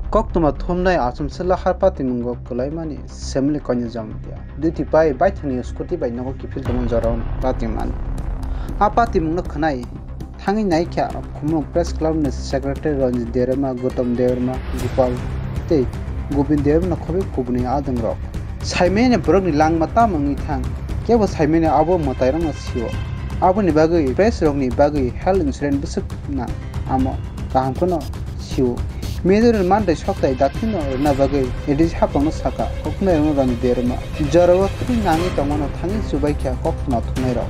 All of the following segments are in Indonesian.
kok tuma thumnai asum sala harpati mungo kulai mani semli konya jam dia duty pai bai thani scooty bai nago kifil tumon jaron pati man apati mungno khnai thangi nai kya khumung press club ne secretary Ranjit Derma Gautam Derma Gopal te Gobind Derma khobe kubni adang rok saimene brok ni lang mata mangi thang ke bo saimene abo matai rang siwo abo ni bagai press rok ni bagai health insurance busuk na amo kaham kono siwo Major man de shoktai dakhino na bagai edis hapang saka kokna ro Ranjit Derma jarawa thing nangi tongono thangi subai kya kokna thunai ro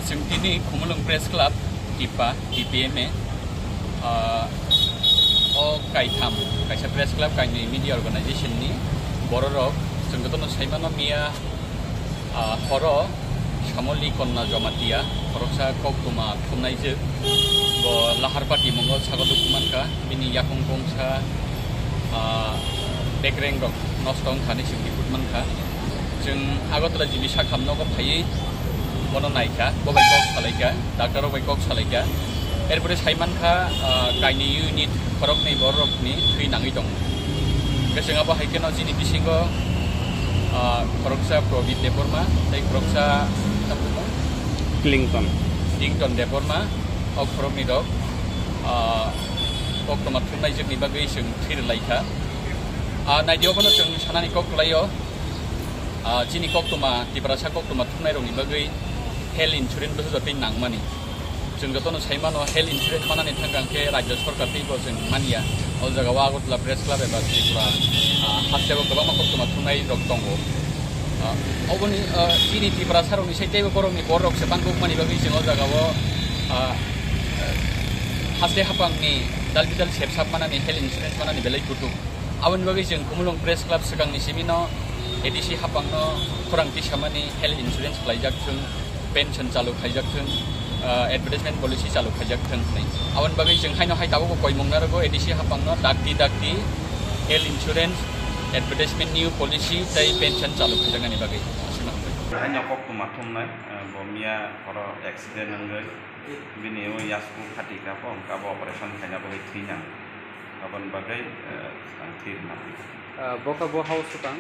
जों दिनै खुमलुं press club टिपा टिपिएमए कायथाम कायसा press club कायनै मिडिया अर्गानाइजेशननि बर' रक जों गतनो साइमानो मिया हर सामलि कन्ना जमातिया खरकसा कक्तुमा थुमनायजो ब लाहार पार्टी मंगल सागल दुकुमानका बिनि याकुं गंसा बेकरें रक नस्टं थानि सिंनि गुदमानका जों आगतला जिबिसा खामनोगो फायै Mono naika, bobai kok salaika, doctor bobai kok salaika. Erbore saimanka kaini unit korok ni borok ni thui nangi dong. Keseng apa haikeno sini bisingo koroksa Probit Deporma, tai koroksa apa? Clinton Deporma, ok korok ni dok. Kok tomat tunai jeng ni bagai seng thir laika. Naidio kono seng sanani kok layo. Sini kok toma tiberasa kok tomat tunai rong ni bagai health insurance betul tapi nang mani. Jeng gatono saimano health insurance mana nih tanggang ke Rajya Sarkar tibo jeng mania. All jaga wagut la press club eba tipra hasil kok bama kok toma tunai rok tonggo. Oboni ini tipra sarong ni saya tibo korong ni borok sepangkuk mani bagi jeng all jaga wo hasil hapang ni dal siap sap mana nih health insurance mana nih belai kutu. Awan bagi jeng kumulong press club sekarang ni simino edisi hapang no kurang tisamani health insurance pelajak jeng pension चालू खाइजाखथों advertisement policy चालू खाइजाखथों नै आवन बागै जों हायनो हाय दाबो गय मंगनारगो एडिसि हापांनो दागति health insurance advertisement new policy tai pension चालू खाइजागानि बागै आसना हायनो कक माथुमनाय बमिया खरो एक्सिडेंट नंगै बिनि यासकु खाटिका पम काबो ऑपरेशन खायना बागै थैना आवन बागै थैना boka bo house tang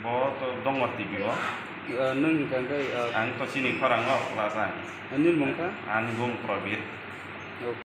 bo to dongor tibigo nung hingkai ang to sini korang lo rasa anil mongka an gong probit